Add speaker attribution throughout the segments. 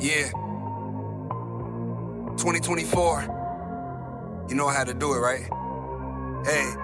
Speaker 1: Yeah. 2024. You know how to do it, right? Hey.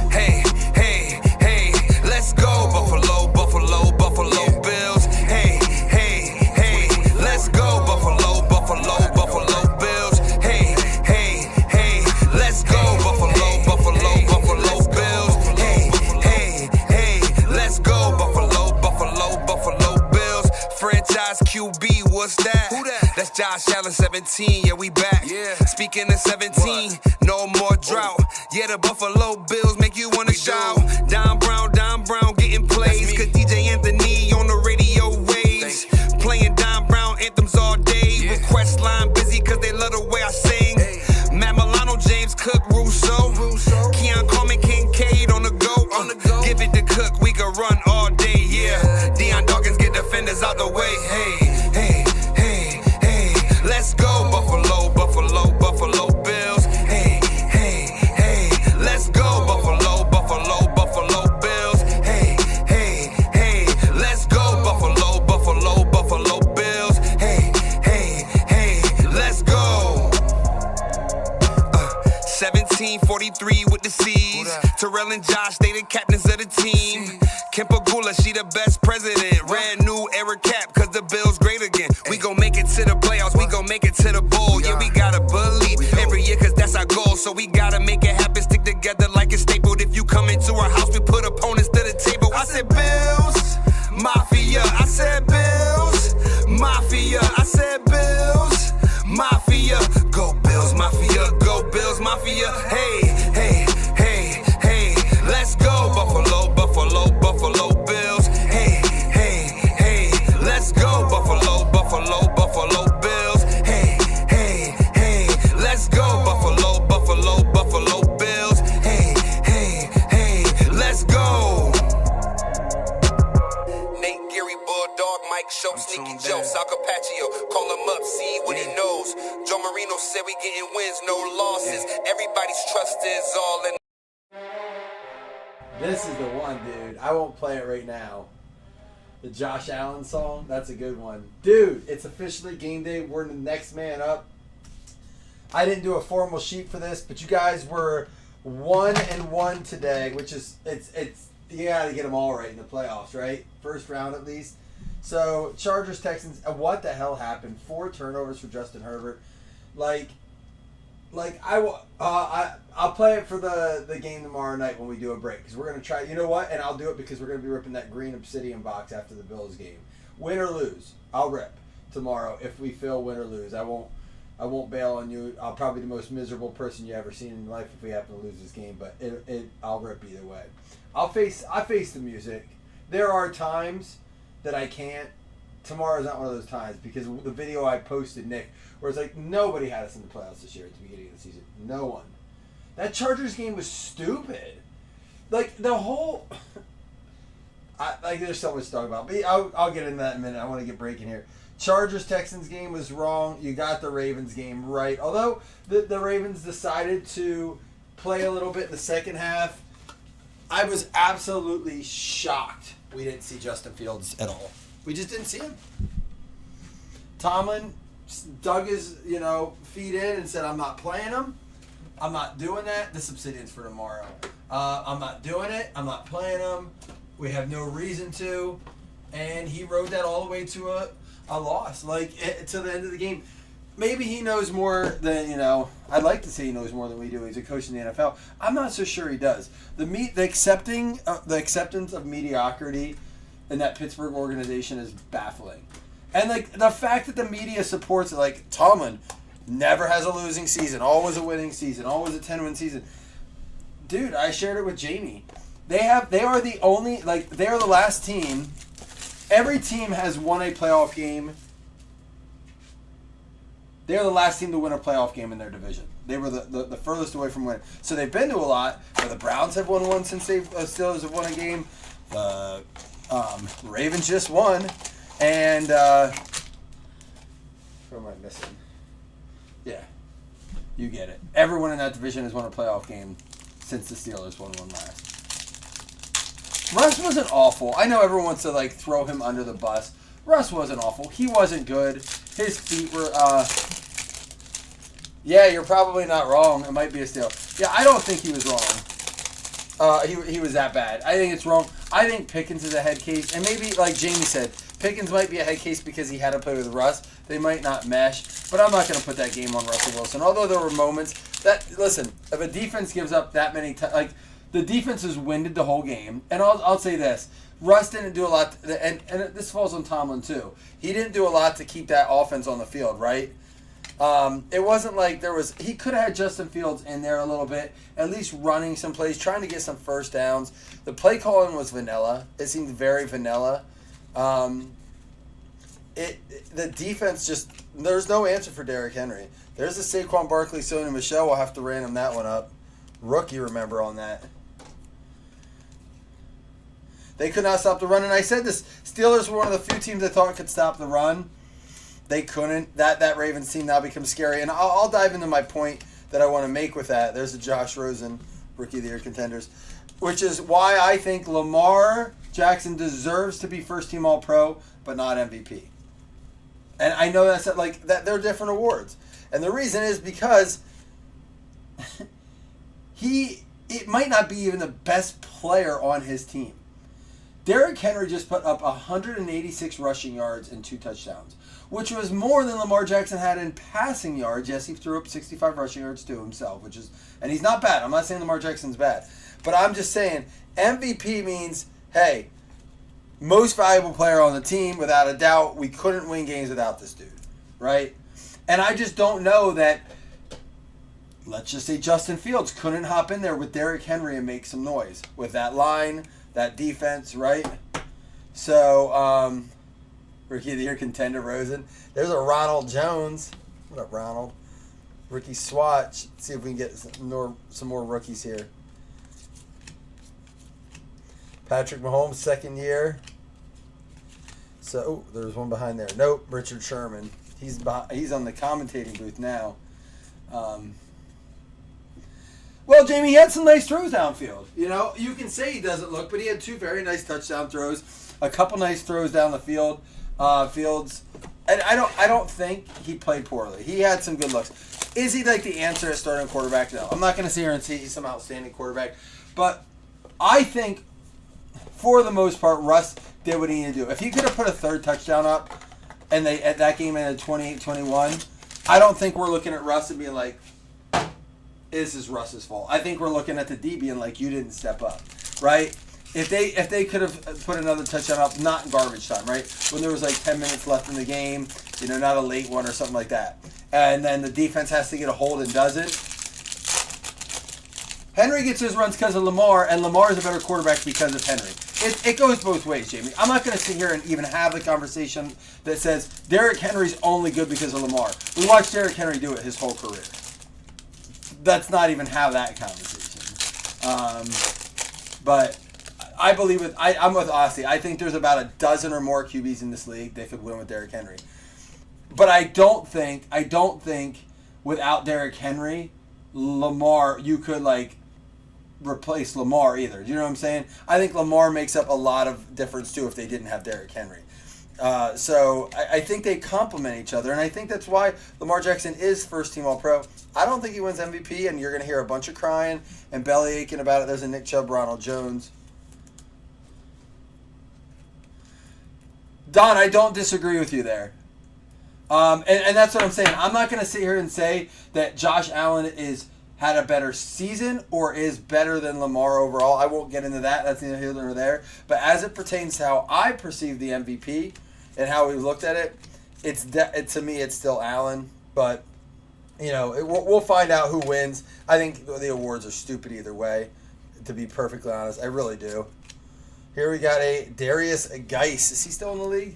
Speaker 1: Hey, hey, hey. Let's go, Buffalo, Buffalo, Buffalo Bills. Hey, hey, hey. Let's go, Buffalo, Buffalo, Buffalo Bills. Hey, hey, hey. Let's go, Buffalo, Buffalo, Buffalo Bills. Hey, hey, hey. Let's go, Buffalo, Buffalo, Buffalo Bills. Franchise QB, what's that? Who that? That's Josh Allen, 17. Yeah, we back. Yeah. Speaking of 17, no more drought. Yeah, the Buffalo Bills make you wanna shout. Don Brown, getting plays. Cause DJ Anthony on the radio waves. Playing Don Brown anthems all day. Request line busy cause they love the way I sing. Matt Milano, James Cook, Russo. Keon Coleman, Kincaid on the go. Give it to Cook, we can run all day, yeah. Deion Dawkins get defenders out the way. Hey, hey, hey, hey. Let's go, Buffalo, Buffalo, Buffalo Bills. Hey, hey, hey. Let's go, Buffalo, Buffalo, Buffalo Bills. Hey, hey, hey. Let's go, Buffalo, Buffalo, Buffalo Bills. Hey, hey, hey. Let's go. 1743 with the C's. Terrell and Josh, they the captains of the team. Kempa Gula, she the best president. Red new era cap, cause the Bills great again. We gon' make it to the playoffs, we gon' make it to the bowl. Yeah, we gotta believe every year, cause that's our goal. So we gotta make it happen, stick together like it's stapled. If you come into our house, we put opponents to the table. I said Bills, Mafia. I said Bills, Mafia. I said Bills, Mafia. Go Bills, Mafia. Go Bills, Mafia. Hey, hey, hey, hey. Let's go, Buffalo, Buffalo, Buffalo Bills. Hey, hey, hey. Let's go, Buffalo, Buffalo, Buffalo Bills. Hey, hey, hey. Let's go, Buffalo, Buffalo, Buffalo Bills. Hey, hey, hey. Let's go. Nate Geary, Bulldog, Mike Show, Sneaky Joe, Sal Capaccio. Call him up, see what he knows. Joe Marino said we getting wins, no losses. Everybody's trust is all in.
Speaker 2: This is the one, dude. I won't play it right now. The Josh Allen song, that's a good one. Dude, it's officially game day. We're the next man up. I didn't do a formal sheet for this, but you guys were 1-1 today, which is, it's you gotta get them all right in the playoffs, right? First round at least. So, Chargers, Texans, what the hell happened? 4 turnovers for Justin Herbert. I'll play it for the game tomorrow night when we do a break, because we're going to try, you know what, and I'll do it because we're going to be ripping that green Obsidian box after the Bills game. Win or lose, I'll rip tomorrow if we feel win or lose. I won't bail on you. I'll probably be the most miserable person you ever seen in your life if we happen to lose this game, but I'll rip either way. I face the music. There are times that I can't. Tomorrow's not one of those times, because the video I posted, Nick, where it's like nobody had us in the playoffs this year at the beginning of the season. No one. That Chargers game was stupid. Like the whole, there's so much to talk about. But I'll get into that in a minute. I want to get breaking here. Chargers Texans game was wrong. You got the Ravens game right. Although the Ravens decided to play a little bit in the second half, I was absolutely shocked we didn't see Justin Fields at all. We just didn't see him. Tomlin dug his, feet in and said, I'm not playing him. I'm not doing that. This Obsidian's for tomorrow. I'm not doing it. I'm not playing him. We have no reason to. And he rode that all the way to a loss, to the end of the game. Maybe he knows more than, I'd like to say he knows more than we do. He's a coach in the NFL. I'm not so sure he does. The acceptance of mediocrity in that Pittsburgh organization is baffling. And the fact that the media supports it, Tomlin never has a losing season, always a winning season, always a 10-win season. Dude, I shared it with Jamie. They are the last team. Every team has won a playoff game. They're the last team to win a playoff game in their division. They were the furthest away from winning. So they've been to a lot. Where the Browns have won one since Steelers have won a game. The Ravens just won. And who am I missing? Yeah, you get it. Everyone in that division has won a playoff game since the Steelers won one last. Russ wasn't awful. I know everyone wants to throw him under the bus,
Speaker 3: Russ wasn't awful. He wasn't good. His feet were. Yeah, you're probably not wrong. It might be a steal. Yeah, I don't think he was wrong. He was that bad. I think it's wrong. I think Pickens is a head case, and maybe like Jamie said, Pickens might be a head case because he had to play with Russ. They might not mesh, but I'm not going to put that game on Russell Wilson. Although there were moments that, listen, if a defense gives up that many times, like the defense was winded the whole game, and I'll say this. Russ didn't do a lot, and this falls on Tomlin too. He didn't do a lot to keep that offense on the field, right? It wasn't like he could have had Justin Fields in there a little bit, at least running some plays, trying to get some first downs. The play calling was vanilla. It seemed very vanilla. The defense just, there's no answer for Derrick Henry. There's a Saquon Barkley, Sony Michel. We'll have to random that one up. Rookie, remember on that. They could not stop the run, and I said this. Steelers were one of the few teams I thought could stop the run. They couldn't. That Ravens team now becomes scary, and I'll dive into my point that I want to make with that. There's a Josh Rosen, Rookie of the Year contenders, which is why I think Lamar Jackson deserves to be first-team All-Pro, but not MVP. And I know that's like that. They're different awards, and the reason is because it might not be even the best player on his team. Derrick Henry just put up 186 rushing yards and 2 touchdowns, which was more than Lamar Jackson had in passing yards. Yes, he threw up 65 rushing yards to himself, and he's not bad. I'm not saying Lamar Jackson's bad, but I'm just saying MVP means, hey, most valuable player on the team, without a doubt. We couldn't win games without this dude, right? And I just don't know that, let's just say Justin Fields couldn't hop in there with Derrick Henry and make some noise with that line, that defense, right? So, Rookie of the Year contender, Rosen. There's a Ronald Jones. What up, Ronald? Rookie swatch. Let's see if we can get some more rookies here. Patrick Mahomes, second year. So, there's one behind there. Nope, Richard Sherman. He's on the commentating booth now. Well, Jamie, he had some nice throws downfield. You know, you can say he doesn't look, but he had 2 very nice touchdown throws, a couple nice throws down the field. Fields, and I don't think he played poorly. He had some good looks. Is he like the answer at starting quarterback? No, I'm not going to sit here and say he's some outstanding quarterback, but I think for the most part, Russ did what he needed to do. If he could have put a 3rd touchdown up, and that game ended 28-21, I don't think we're looking at Russ and being like, this is Russ's fault. I think we're looking at the D being like, you didn't step up, right? If they could have put another touchdown up, not in garbage time, right? When there was like 10 minutes left in the game, not a late one or something like that. And then the defense has to get a hold and doesn't. Henry gets his runs because of Lamar, and Lamar is a better quarterback because of Henry. It goes both ways, Jamie. I'm not going to sit here and even have the conversation that says Derrick Henry's only good because of Lamar. We watched Derrick Henry do it his whole career. Let's not even have that conversation. But I believe I'm with Aussie. I think there's about a dozen or more QBs in this league that could win with Derrick Henry. But I don't think without Derrick Henry, Lamar, you could replace Lamar either. Do you know what I'm saying? I think Lamar makes up a lot of difference too if they didn't have Derrick Henry. So I think they complement each other, and I think that's why Lamar Jackson is first-team All-Pro. I don't think he wins MVP, and you're going to hear a bunch of crying and belly aching about it. There's a Nick Chubb, Ronald Jones. Don, I don't disagree with you there. And that's what I'm saying. I'm not going to sit here and say that Josh Allen had a better season or is better than Lamar overall. I won't get into that. That's neither here nor there. But as it pertains to how I perceive the MVP and how we looked at it, to me, it's still Allen. But, we'll find out who wins. I think the awards are stupid either way, to be perfectly honest. I really do. Here we got a Darius Geis. Is he still in the league?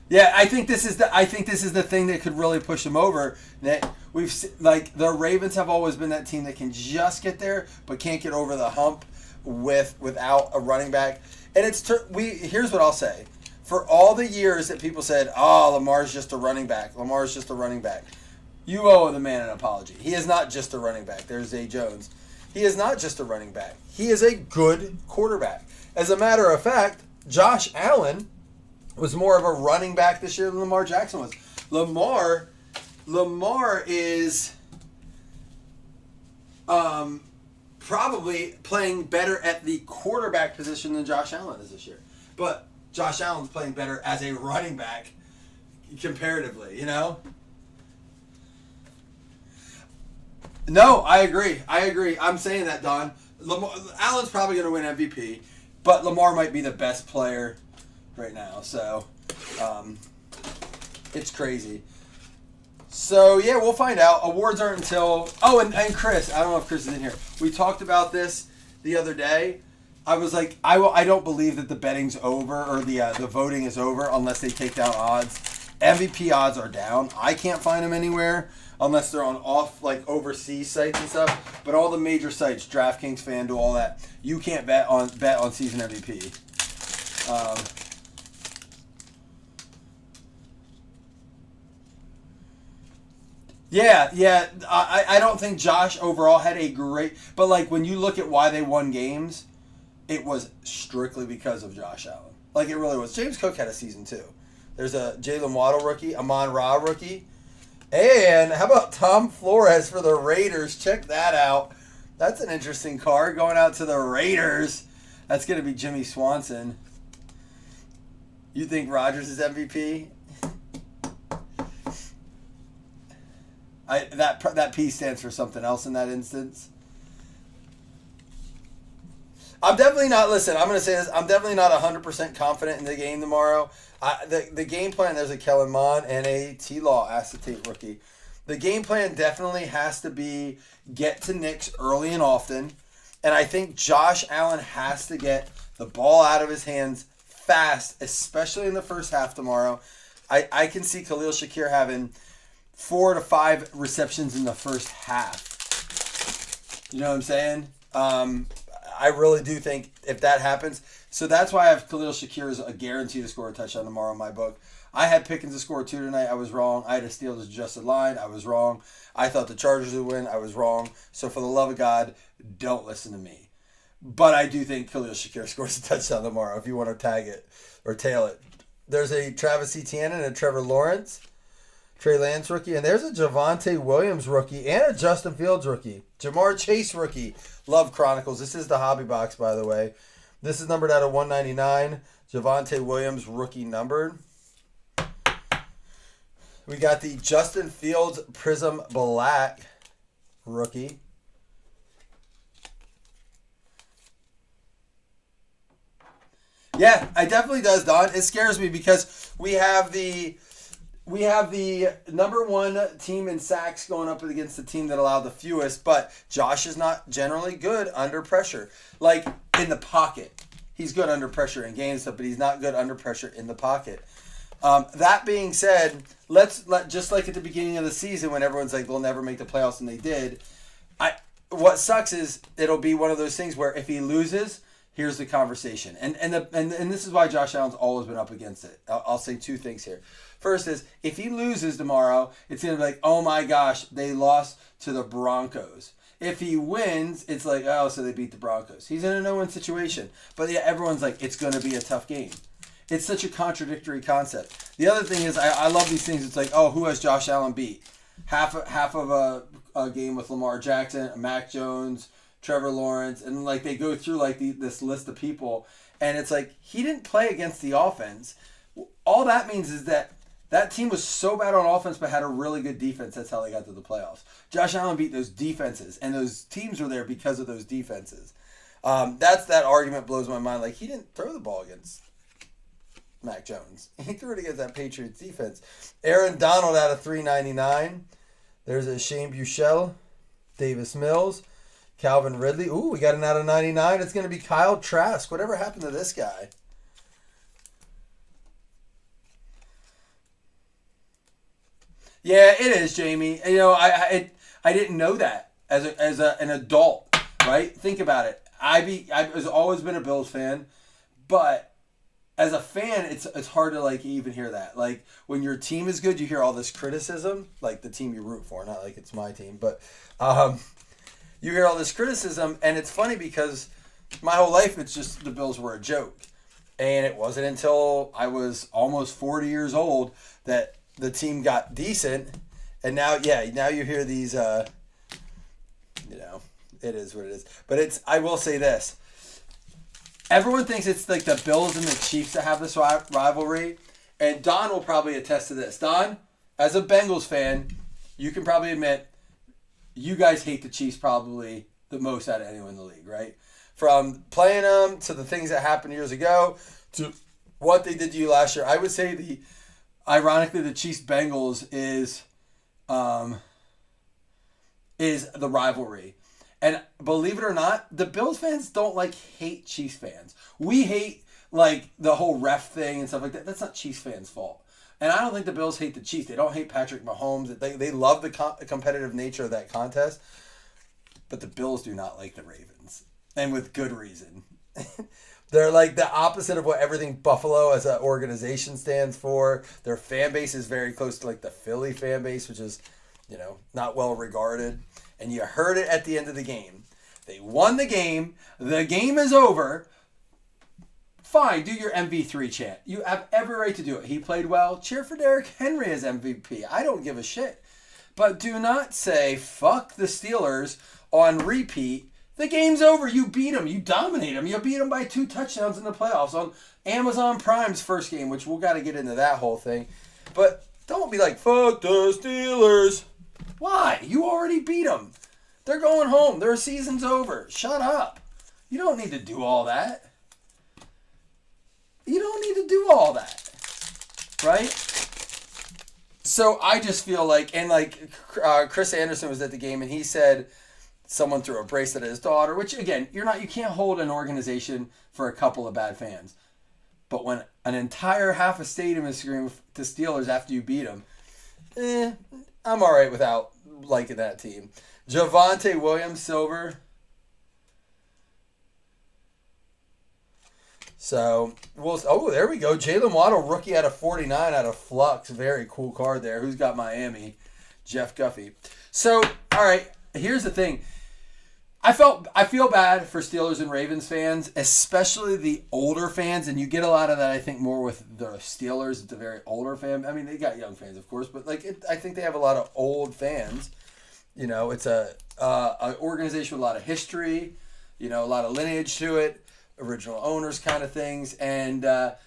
Speaker 3: Yeah, I think this is the thing that could really push him over. That the Ravens have always been that team that can just get there, but can't get over the hump without a running back. And here's what I'll say: for all the years that people said, "Oh, Lamar's just a running back. Lamar's just a running back," you owe the man an apology. He is not just a running back. There's Zay Jones. He is not just a running back. He is a good quarterback. As a matter of fact, Josh Allen was more of a running back this year than Lamar Jackson was. Lamar is probably playing better at the quarterback position than Josh Allen is this year. But Josh Allen's playing better as a running back comparatively, you know? No, I agree. I'm saying that, Don. Allen's probably going to win MVP, but Lamar might be the best player right now. So, it's crazy. So, yeah, we'll find out. Awards aren't until... Oh, and Chris. I don't know if Chris is in here. We talked about this the other day. I was like, I don't believe that the betting's over or the voting is over unless they take down odds. MVP odds are down. I can't find them anywhere unless they're on overseas sites and stuff. But all the major sites, DraftKings, FanDuel, all that, you can't bet on season MVP. Yeah. I don't think Josh overall had a great... But, like, when you look at why they won games, it was strictly because of Josh Allen. Like, it really was. James Cook had a season, too. There's a Jalen Waddle rookie, Amon-Ra rookie. And how about Tom Flores for the Raiders? Check that out. That's an interesting card going out to the Raiders. That's going to be Jimmy Swanson. You think Rodgers is MVP? That P stands for something else in that instance. I'm definitely not. Listen, I'm going to say this. I'm definitely not 100% confident in the game tomorrow. The game plan. There's a Kellen Mond and a T-Law acetate rookie. The game plan definitely has to be get to Nix early and often, and I think Josh Allen has to get the ball out of his hands fast, especially in the first half tomorrow. I can see Khalil Shakir having 4 to 5 receptions in the first half. You know what I'm saying? I really do think if that happens. So that's why I have Khalil Shakir as a guarantee to score a touchdown tomorrow in my book. I had Pickens to score 2 tonight. I was wrong. I had a Steelers adjusted line. I was wrong. I thought the Chargers would win. I was wrong. So for the love of God, don't listen to me. But I do think Khalil Shakir scores a touchdown tomorrow if you want to tag it or tail it. There's a Travis Etienne and a Trevor Lawrence. Trey Lance rookie. And there's a Javonte Williams rookie and a Justin Fields rookie. Jamar Chase rookie. Love Chronicles. This is the hobby box, by the way. This is numbered out of 199. Javonte Williams rookie numbered. We got the Justin Fields Prism Black rookie. Yeah, it definitely does, Don. It scares me because we have the number one team in sacks going up against the team that allowed the fewest, but Josh is not generally good under pressure. Like, in the pocket. He's good under pressure in games, but he's not good under pressure in the pocket. That being said, just like at the beginning of the season when everyone's like, they'll never make the playoffs, and they did. What sucks is it'll be one of those things where if he loses, here's the conversation. And this is why Josh Allen's always been up against it. I'll say 2 things here. First is, if he loses tomorrow, it's going to be like, oh my gosh, they lost to the Broncos. If he wins, it's like, oh, so they beat the Broncos. He's in a no-win situation. But yeah, everyone's like, it's going to be a tough game. It's such a contradictory concept. The other thing is, I love these things. It's like, oh, who has Josh Allen beat? Half of a game with Lamar Jackson, Mac Jones, Trevor Lawrence, and like they go through like this list of people, and it's like he didn't play against the offense. All that means is that team was so bad on offense but had a really good defense. That's how they got to the playoffs. Josh Allen beat those defenses, and those teams were there because of those defenses. That argument blows my mind. Like, he didn't throw the ball against Mac Jones. He threw it against that Patriots defense. Aaron Donald out of 399. There's a Shane Buechele, Davis Mills, Calvin Ridley. Ooh, we got an out of 99. It's going to be Kyle Trask. Whatever happened to this guy? Yeah, it is, Jamie. You know, I didn't know that as an adult, right? Think about it. I've always been a Bills fan, but as a fan, it's hard to like even hear that. Like, when your team is good, you hear all this criticism, like the team you root for, not like it's my team, but you hear all this criticism, and it's funny because my whole life it's just the Bills were a joke. And it wasn't until I was almost 40 years old that the team got decent. And now you hear these, it is what it is. But I will say this. Everyone thinks it's like the Bills and the Chiefs that have this rivalry. And Don will probably attest to this. Don, as a Bengals fan, you can probably admit you guys hate the Chiefs probably the most out of anyone in the league, right? From playing them to the things that happened years ago to what they did to you last year. I would say ironically, the Chiefs-Bengals is the rivalry. And believe it or not, the Bills fans don't hate Chiefs fans. We hate the whole ref thing and stuff like that. That's not Chiefs fans' fault. And I don't think the Bills hate the Chiefs. They don't hate Patrick Mahomes. They love the competitive nature of that contest. But the Bills do not like the Ravens. And with good reason. They're the opposite of what everything Buffalo as an organization stands for. Their fan base is very close to the Philly fan base, which is, not well regarded. And you heard it at the end of the game. They won the game. The game is over. Fine, do your MV3 chant. You have every right to do it. He played well. Cheer for Derrick Henry as MVP. I don't give a shit. But do not say, fuck the Steelers on repeat. The game's over. You beat them. You dominate them. You beat them by 2 touchdowns in the playoffs on Amazon Prime's first game, which we'll got to get into that whole thing. But don't be like, fuck the Steelers. Why? You already beat them. They're going home. Their season's over. Shut up. You don't need to do all that. You don't need to do all that. Right? So I just feel Chris Anderson was at the game and he said someone threw a bracelet at his daughter, which again, you can't hold an organization for a couple of bad fans. But when an entire half a stadium is screaming to Steelers after you beat them, I'm all right without liking that team. Javonte Williams, silver. So, there we go. Jalen Waddle, rookie out of 49 out of Flux. Very cool card there. Who's got Miami? Jeff Guffey. So, all right, here's the thing. I feel bad for Steelers and Ravens fans, especially the older fans, and you get a lot of that, I think, more with the Steelers. It's a very older fan. I mean, they got young fans, of course, but I think they have a lot of old fans. It's an organization with a lot of history, a lot of lineage to it. Original owners kind of things, and there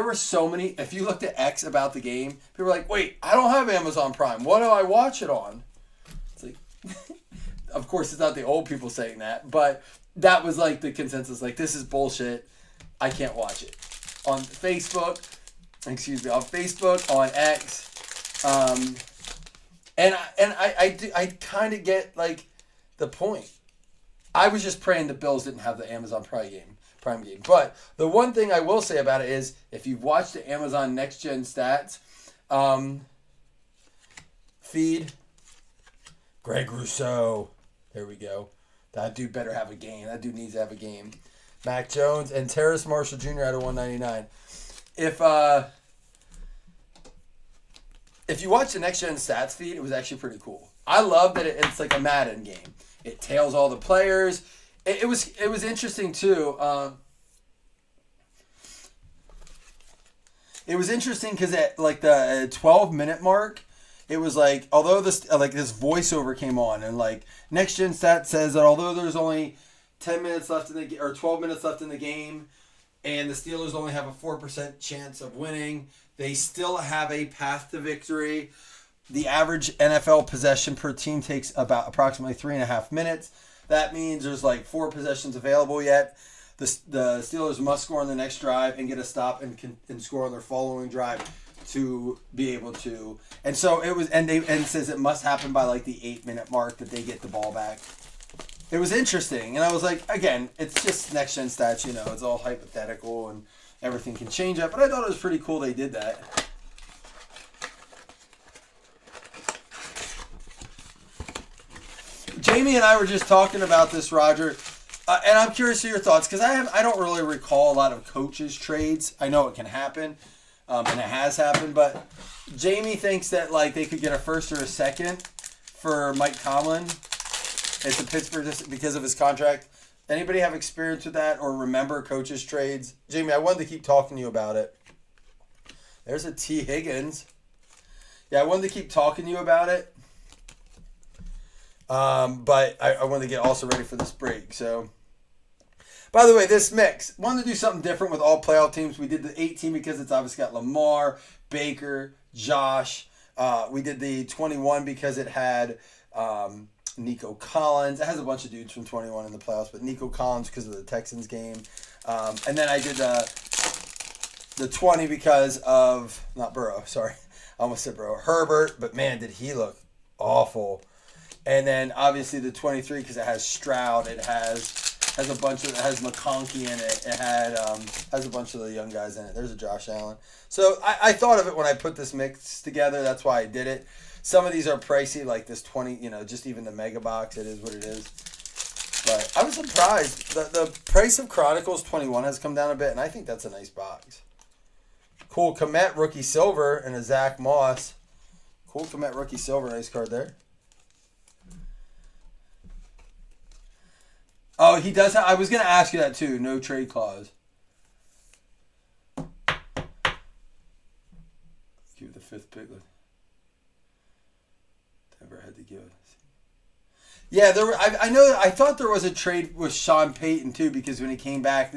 Speaker 3: were so many. If you looked at X about the game, people were like, wait, I don't have Amazon Prime, what do I watch it on? It's like of course it's not the old people saying that, but that was the consensus, this is bullshit, I can't watch it. On Facebook, on X, and I kind of get the point. I was just praying the Bills didn't have the Amazon Prime game. But the one thing I will say about it is, if you've watched the Amazon Next Gen Stats feed, Greg Rousseau, there we go. That dude better have a game. That dude needs to have a game. Mac Jones and Terrace Marshall Jr. out of 199. If you watch the Next Gen Stats feed, it was actually pretty cool. I love that it's like a Madden game. It tails all the players. It was interesting too. It was interesting because at the 12-minute mark, it was although this voiceover came on and Next Gen Stats says that although there's only 10 minutes left or 12 minutes left in the game, and the Steelers only have a 4% chance of winning, they still have a path to victory. The average NFL possession per team takes approximately 3.5 minutes. That means there's 4 possessions available yet. The Steelers must score on the next drive and get a stop and score on their following drive to be able to. And so it was, and it says it must happen by the 8-minute mark that they get the ball back. It was interesting, and I was again, it's just Next Gen Stats, it's all hypothetical and everything can change up. But I thought it was pretty cool they did that. Jamie and I were just talking about this, Roger, and I'm curious to your thoughts because I don't really recall a lot of coaches' trades. I know it can happen, and it has happened, but Jamie thinks that they could get a first or a second for Mike Tomlin at the Pittsburgh just because of his contract. Anybody have experience with that or remember coaches' trades? Jamie, I wanted to keep talking to you about it. There's a T. Higgins. Yeah, I wanted to keep talking to you about it. But I wanted to get also ready for this break. So, by the way, this mix, wanted to do something different with all playoff teams. We did the 18 because it's obviously got Lamar, Baker, Josh. We did the 21 because it had Nico Collins. It has a bunch of dudes from 21 in the playoffs, but Nico Collins because of the Texans game. And then I did the 20 because of, not Burrow, sorry. I almost said Burrow. Herbert, but man, did he look awful. And then obviously the 23 because it has Stroud. It has a bunch of, it has McConkey in it. It has a bunch of the young guys in it. There's a Josh Allen. So I thought of it when I put this mix together. That's why I did it. Some of these are pricey, like this 20, just even the mega box. It is what it is. But I was surprised. The price of Chronicles 21 has come down a bit, and I think that's a nice box. Cool Komet rookie silver and a Zach Moss. Cool Komet rookie silver. Nice card there. Oh, he does have, I was going to ask you that too. No trade clause. Give the 5th pick. Denver had to give it. Yeah, there were. I know. I thought there was a trade with Sean Payton too because when he came back,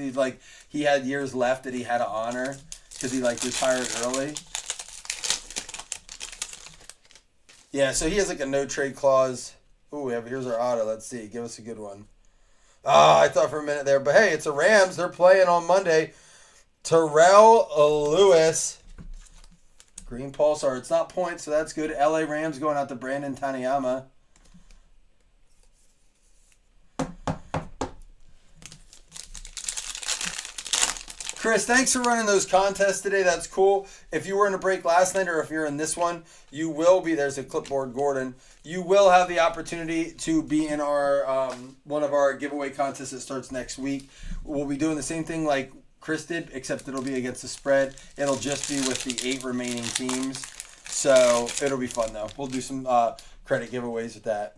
Speaker 3: he had years left that he had to honor because he retired early. Yeah, so he has a no trade clause. Ooh, here's our auto. Let's see. Give us a good one. I thought for a minute there, but hey, it's the Rams. They're playing on Monday. Terrell Lewis. Green Pulsar. It's not points, so that's good. LA Rams going out to Brandon Taniyama. Chris, thanks for running those contests today. That's cool. If you were in a break last night or if you're in this one, you will be. There's a clipboard, Gordon. You will have the opportunity to be in our one of our giveaway contests that starts next week. We'll be doing the same thing like Chris did, except it'll be against the spread. It'll just be with the 8 remaining teams. So it'll be fun, though. We'll do some credit giveaways with that.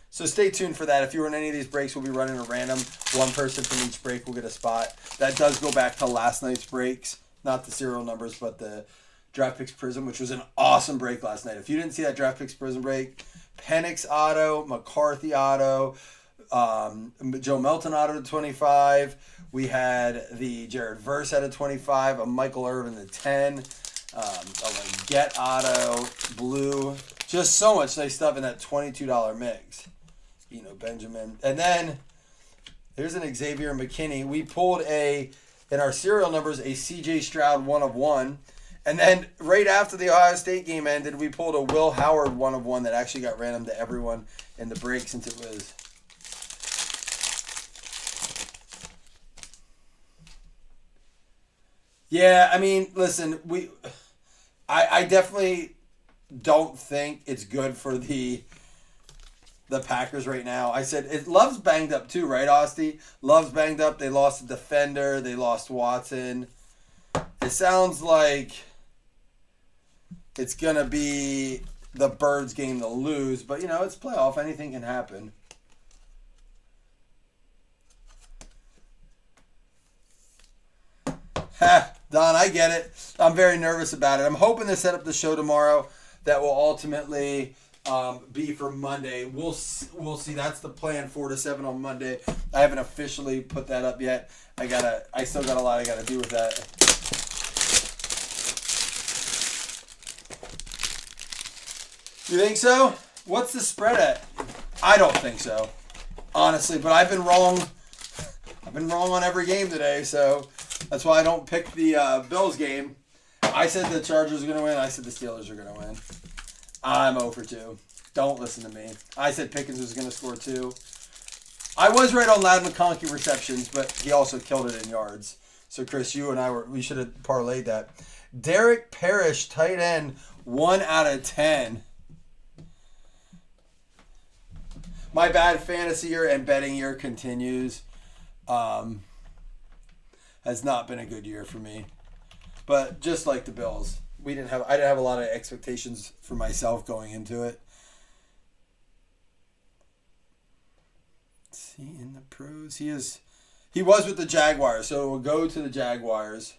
Speaker 3: So stay tuned for that. If you were in any of these breaks, we'll be running a random. One person from each break will get a spot. That does go back to last night's breaks. Not the serial numbers, but the Draft Picks Prism, which was an awesome break last night. If you didn't see that Draft Picks Prism break, Penix auto, McCarthy auto, Joe Melton auto to 25. We had the Jared Verse at a 25, a Michael Irvin to 10, a Get auto, blue. Just so much nice stuff in that $22 mix. Benjamin. And then here's an Xavier McKinney. We pulled in our serial numbers, a CJ Stroud 1 of 1. And then right after the Ohio State game ended, we pulled a Will Howard 1 of 1 that actually got random to everyone in the break since it was. Yeah, I mean, listen, I definitely don't think it's good for the Packers right now. I said Love's banged up too, right, Austie? Love's banged up. They lost a defender. They lost Watson. It sounds like it's going to be the Birds game to lose, but it's playoff. Anything can happen. Don, I get it. I'm very nervous about it. I'm hoping to set up the show tomorrow that will ultimately be for Monday. We'll see. That's the plan, 4 to 7 on Monday. I haven't officially put that up yet. I still got a lot I got to do with that. You think so? What's the spread at? I don't think so, honestly. But I've been wrong. I've been wrong on every game today, so that's why I don't pick the Bills game. I said the Chargers are going to win. I said the Steelers are going to win. I'm 0 for 2. Don't listen to me. I said Pickens was going to score 2. I was right on Ladd McConkey receptions, but he also killed it in yards. So, Chris, you and we should have parlayed that. Derek Parrish, tight end, 1 out of 10. My bad fantasy year and betting year continues. Has not been a good year for me. But just like the Bills, I didn't have a lot of expectations for myself going into it. Is he in the pros? He is. He was with the Jaguars, so we'll go to the Jaguars.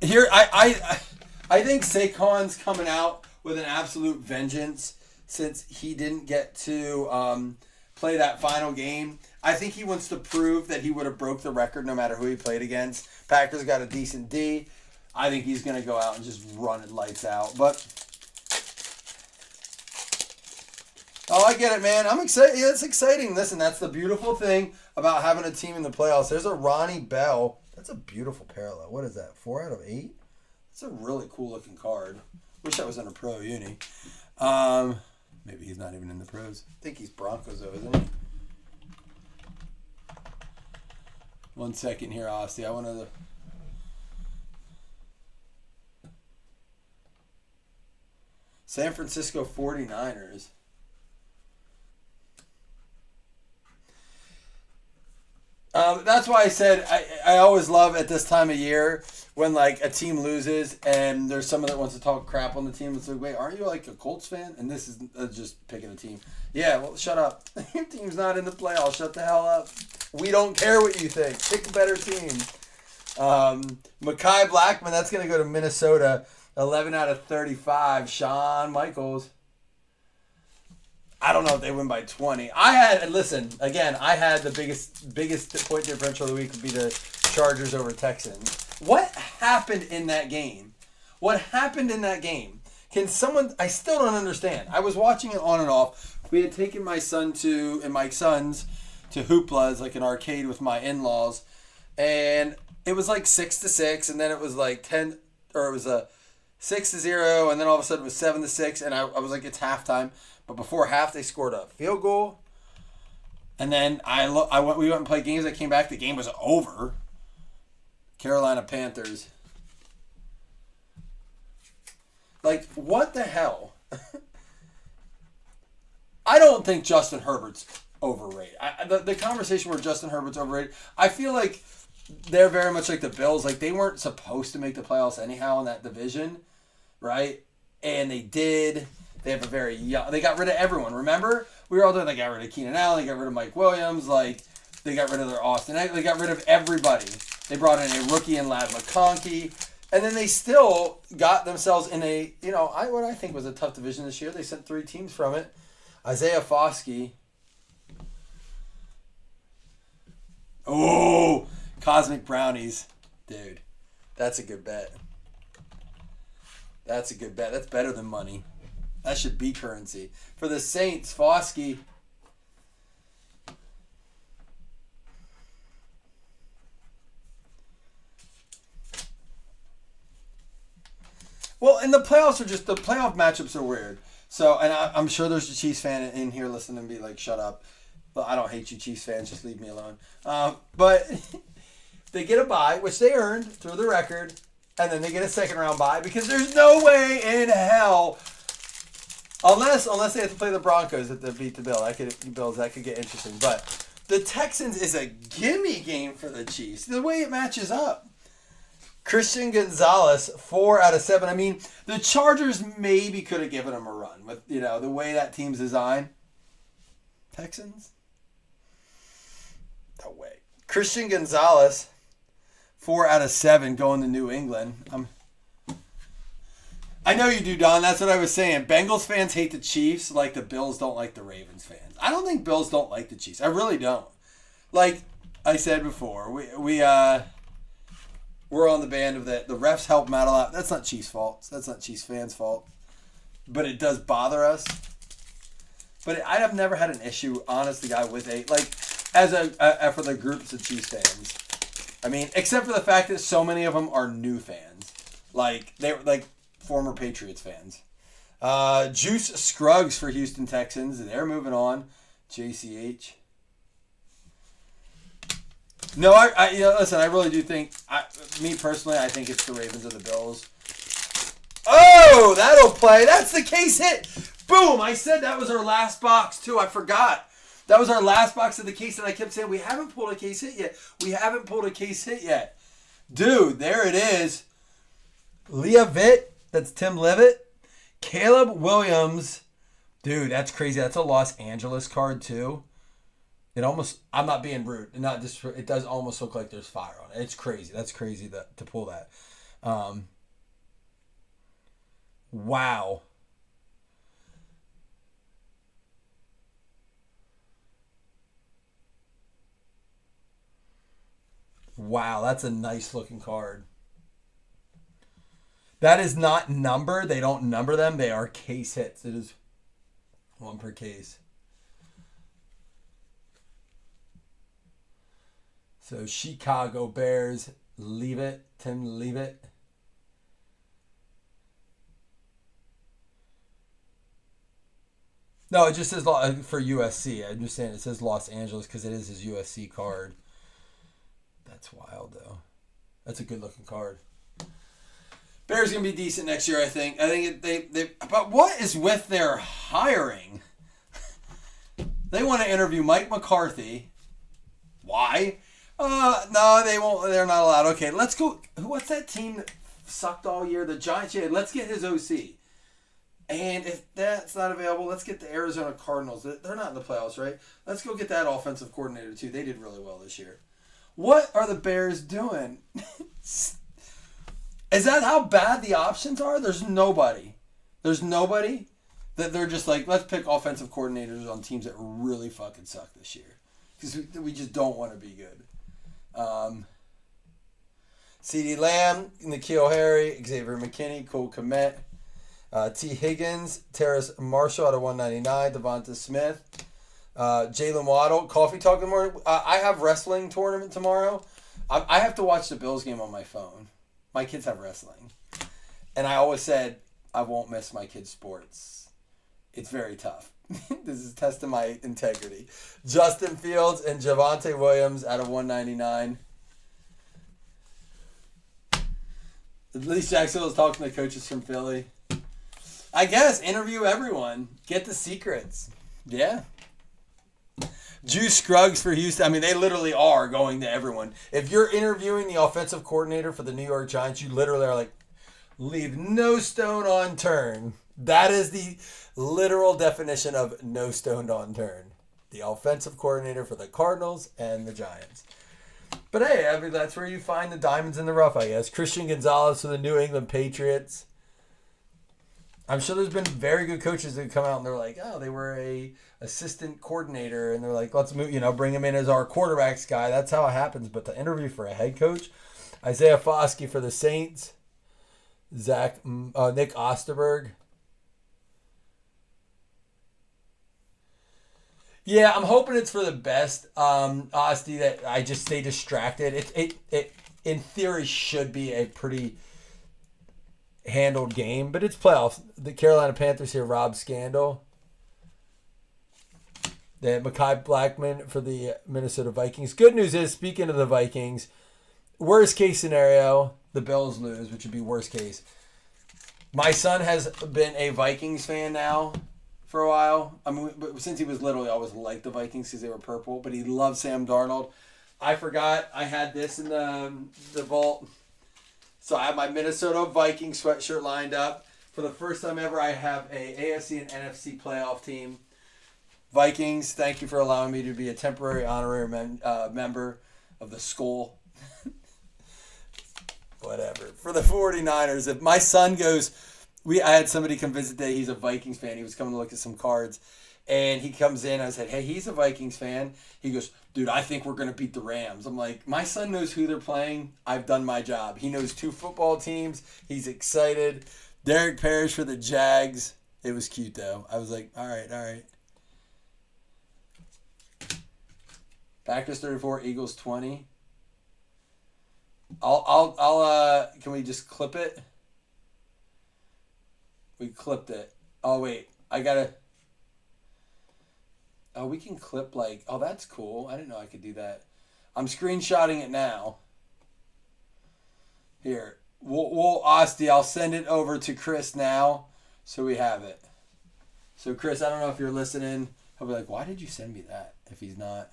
Speaker 3: Here, I think Saquon's coming out with an absolute vengeance since he didn't get to play that final game. I think he wants to prove that he would have broke the record no matter who he played against. Packers got a decent D. I think he's going to go out and just run it lights out. But, oh, I get it, man. I'm excited. Yeah, it's exciting. Listen, that's the beautiful thing about having a team in the playoffs. There's a Ronnie Bell. That's a beautiful parallel. What is that, 4 out of 8? That's a really cool-looking card. Wish I was in a pro uni. Maybe he's not even in the pros. I think he's Broncos, though, isn't he? 1 second here, Austin. I want to... San Francisco 49ers. That's why I said I always love at this time of year when like a team loses and there's someone that wants to talk crap on the team. It's like, wait, aren't you like a Colts fan? And this is just picking a team. Yeah, well, shut up. Your team's not in the playoffs. Shut the hell up. We don't care what you think. Pick a better team. Mekhi Blackman, that's going to go to Minnesota. 11 out of 35. Shawn Michaels. I don't know if they win by 20. I had the biggest point differential of the week would be the Chargers over Texans. What happened in that game? Can someone, I still don't understand. I was watching it on and off. We had taken my son and my sons to Hoopla's, like an arcade with my in-laws. And it was like 6-6, and then it was like 10, or it was a 6-0, and then all of a sudden it was 7-6, and I was like, it's halftime. But before half, they scored a field goal. And then we went and played games. I came back. The game was over. Carolina Panthers. Like, what the hell? I don't think Justin Herbert's overrated. The conversation where Justin Herbert's overrated, I feel like they're very much like the Bills. Like, they weren't supposed to make the playoffs anyhow in that division, right? And they did. They have a very young... They got rid of everyone, remember? We were all doing... They got rid of Keenan Allen. They got rid of Mike Williams. Like, they got rid of their Austin. They got rid of everybody. They brought in a rookie in Ladd McConkey. And then they still got themselves in a... what I think was a tough division this year. They sent 3 teams from it. Isaiah Foskey. Oh! Cosmic Brownies. Dude. That's a good bet. That's better than money. That should be currency. For the Saints, Foskey. Well, and the playoffs are the playoff matchups are weird. So, and I'm sure there's a Chiefs fan in here listening and be like, shut up. But I don't hate you Chiefs fans, just leave me alone. But they get a bye, which they earned through the record, and then they get a second round bye because there's no way in hell... Unless they have to play the Broncos that beat the Bills, that could get interesting. But the Texans is a gimme game for the Chiefs. The way it matches up. Christian Gonzalez, 4 out of 7. I mean, the Chargers maybe could have given them a run with the way that team's designed. Texans? No way. Christian Gonzalez, 4 out of 7 going to New England. I know you do, Don. That's what I was saying. Bengals fans hate the Chiefs like the Bills don't like the Ravens fans. I don't think Bills don't like the Chiefs. I really don't. Like I said before, we're on the band of that. The refs help them out a lot. That's not Chiefs' fault. That's not Chiefs fans' fault. But it does bother us. But I have never had an issue, honestly, guy, with for the groups of Chiefs fans. I mean, except for the fact that so many of them are new fans. They're former Patriots fans. Juice Scruggs for Houston Texans. They're moving on. JCH. No, listen, I really do think, me personally, I think it's the Ravens or the Bills. Oh, that'll play. That's the case hit. Boom. I said that was our last box, too. I forgot. That was our last box of the case, and I kept saying, we haven't pulled a case hit yet. Dude, there it is. Leah Vitt, that's Tim Levitt. Caleb Williams, dude, that's crazy. That's a Los Angeles card too. It almost, I'm not being rude, not just, it does almost look like there's fire on it. It's crazy. That's crazy to pull that. Wow. Wow, that's a nice looking card. That is not numbered. They don't number them. They are case hits. It is one per case. So Chicago Bears, leave it. Tim, leave it. No, it just says for USC. I'm just saying it says Los Angeles because it is his USC card. That's wild, though. That's a good-looking card. Bears gonna be decent next year, I think. I think they. But what is with their hiring? They want to interview Mike McCarthy. Why? No, they won't. They're not allowed. Okay, let's go. What's that team that sucked all year? The Giants. Yeah, let's get his OC. And if that's not available, let's get the Arizona Cardinals. They're not in the playoffs, right? Let's go get that offensive coordinator too. They did really well this year. What are the Bears doing? Is that how bad the options are? There's nobody. There's nobody that they're just like, let's pick offensive coordinators on teams that really fucking suck this year. Because we just don't want to be good. CeeDee Lamb, N'Keal Harry, Xavier McKinney, Cole Kmet, T. Higgins, Terrace Marshall out of 199, Devonta Smith, Jalen Waddle, Coffee Talk in the morning. I have wrestling tournament tomorrow. I have to watch the Bills game on my phone. My kids have wrestling. And I always said, I won't miss my kids' sports. It's very tough. This is testing my integrity. Justin Fields and Javonte Williams out of 199. At least Jacksonville is talking to coaches from Philly. I guess, interview everyone. Get the secrets. Yeah. Juice Scruggs for Houston. I mean, they literally are going to everyone. If you're interviewing the offensive coordinator for the New York Giants, you literally are like, leave no stone unturned. That is the literal definition of no stone unturned. The offensive coordinator for the Cardinals and the Giants. But hey, I mean, that's where you find the diamonds in the rough, I guess. Christian Gonzalez for the New England Patriots. I'm sure there's been very good coaches that come out and they're like, oh, they were a assistant coordinator, and they're like, let's move, bring him in as our quarterbacks guy. That's how it happens. But the interview for a head coach, Isaiah Foskey for the Saints, Nick Osterberg. Yeah, I'm hoping it's for the best, Osti, that I just stay distracted. It in theory should be a pretty handled game, but it's playoffs. The Carolina Panthers here, Rob Scandal. Then Mekhi Blackman for the Minnesota Vikings. Good news is, speaking of the Vikings, worst case scenario, the Bills lose, which would be worst case. My son has been a Vikings fan now for a while. I mean, but since he was little, he always liked the Vikings because they were purple, but he loved Sam Darnold. I forgot I had this in the vault. So I have my Minnesota Vikings sweatshirt lined up. For the first time ever, I have a AFC and NFC playoff team. Vikings, thank you for allowing me to be a temporary honorary member of the Skull. Whatever. For the 49ers, if my son goes, I had somebody come visit today. He's a Vikings fan. He was coming to look at some cards. And he comes in. I said, hey, he's a Vikings fan. He goes, dude, I think we're going to beat the Rams. I'm like, my son knows who they're playing. I've done my job. He knows 2 football teams. He's excited. Derek Parrish for the Jags. It was cute, though. I was like, all right. Packers 34, Eagles 20. Can we just clip it? We clipped it. Oh, wait. Oh, we can clip that's cool. I didn't know I could do that. I'm screenshotting it now. Here. Osti, I'll send it over to Chris now so we have it. So, Chris, I don't know if you're listening. He'll be like, why did you send me that if he's not?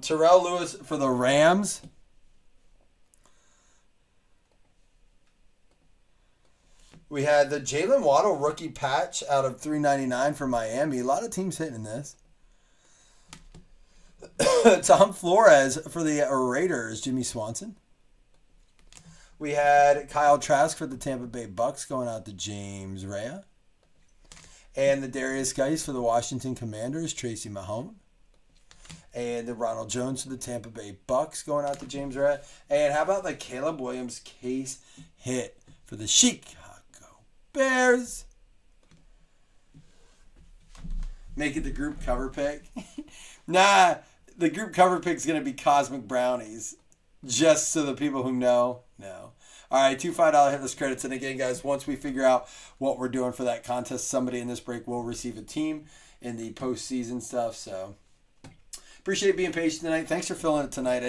Speaker 3: Terrell Lewis for the Rams. We had the Jalen Waddle rookie patch out of $3.99 for Miami. A lot of teams hitting this. Tom Flores for the Raiders. Jimmy Swanson. We had Kyle Trask for the Tampa Bay Bucks going out to James Rea. And the Darius Geis for the Washington Commanders, Tracy Mahone. And the Ronald Jones for the Tampa Bay Bucks going out to James Rea. And how about the Caleb Williams case hit for the Chicago Bears? Make it the group cover pick. Nah, the group cover pick is going to be Cosmic Brownies. Just so the people who know. All right, 2 $5 hitless credits. And again, guys, once we figure out what we're doing for that contest, somebody in this break will receive a team in the postseason stuff. So appreciate being patient tonight. Thanks for filling it tonight.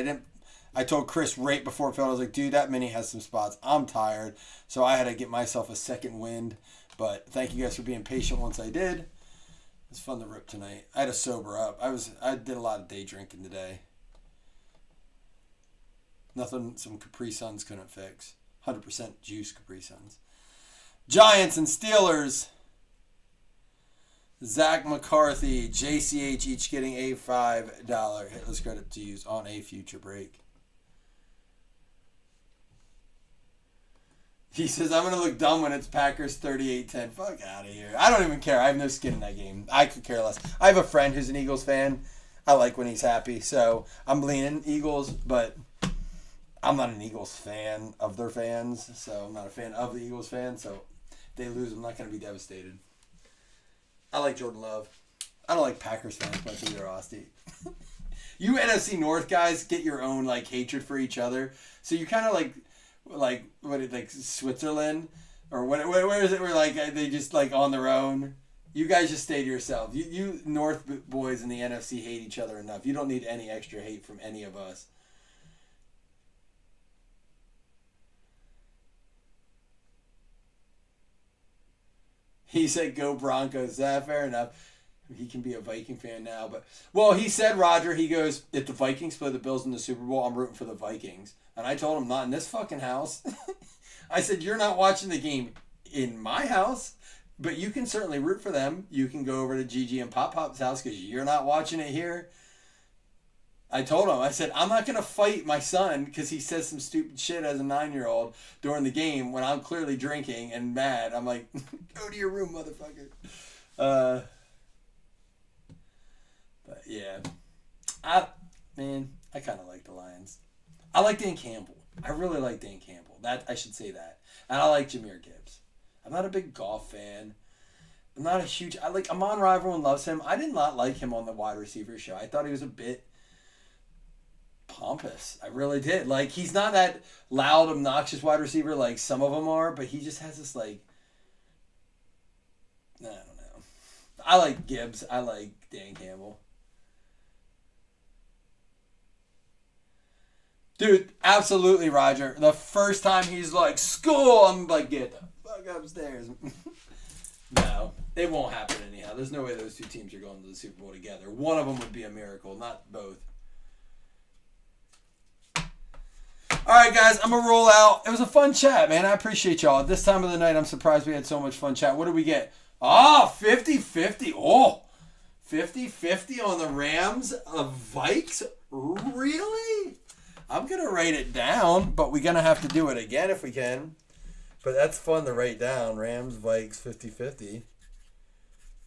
Speaker 3: I told Chris right before filling, I was like, dude, that mini has some spots. I'm tired. So I had to get myself a second wind. But thank you guys for being patient once I did. It's fun to rip tonight. I had to sober up. I did a lot of day drinking today. Nothing some Capri Suns couldn't fix. 100% juice Capri Suns. Giants and Steelers. Zach McCarthy, JCH each getting a $5 hitless credit to use on a future break. He says, I'm going to look dumb when it's Packers 38-10. Fuck out of here. I don't even care. I have no skin in that game. I could care less. I have a friend who's an Eagles fan. I like when he's happy. So I'm leaning Eagles, but I'm not an Eagles fan of their fans. So I'm not a fan of the Eagles fans. So if they lose, I'm not going to be devastated. I like Jordan Love. I don't like Packers fans much either, Austin. You NFC North guys get your own like hatred for each other. So you kind of like Switzerland or where is it? Where like they just like on their own. You guys just stay to yourself. You North boys in the NFC hate each other enough. You don't need any extra hate from any of us. He said, go Broncos. Fair enough. He can be a Viking fan now. But well, he said, Roger, he goes, if the Vikings play the Bills in the Super Bowl, I'm rooting for the Vikings. And I told him, not in this fucking house. I said, you're not watching the game in my house, but you can certainly root for them. You can go over to Gigi and Pop Pop's house because you're not watching it here. I told him, I said, I'm not going to fight my son because he says some stupid shit as a 9-year-old during the game when I'm clearly drinking and mad. I'm like, go to your room, motherfucker. But yeah, I kind of like the Lions. I like Dan Campbell. I really like Dan Campbell. That I should say that. And I like Jahmyr Gibbs. I'm not a big golf fan. I'm not a huge... I like Amon-Ra, everyone loves him. I did not like him on the wide receiver show. I thought he was a bit pompous. I really did. Like, he's not that loud, obnoxious wide receiver like some of them are, but he just has this, like... I don't know. I like Gibbs. I like Dan Campbell. Dude, absolutely, Roger. The first time he's like, school, I'm like, get the fuck upstairs. No, it won't happen anyhow. There's no way those two teams are going to the Super Bowl together. One of them would be a miracle, not both. All right, guys, I'm going to roll out. It was a fun chat, man. I appreciate y'all. At this time of the night, I'm surprised we had so much fun chat. What did we get? 50-50. Oh, 50-50 on the Rams of Vikes? Really? I'm going to write it down, but we're going to have to do it again if we can. But that's fun to write down. Rams, Vikes, 50-50.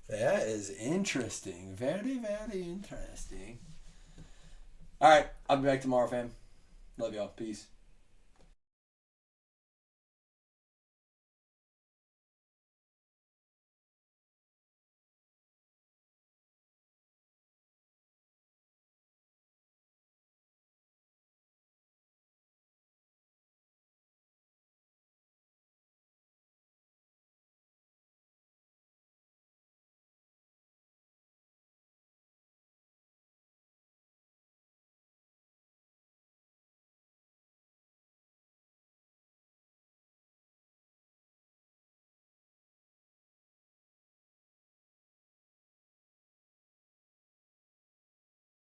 Speaker 3: That is interesting. Very, very interesting. All right. I'll be back tomorrow, fam. Love y'all. Peace.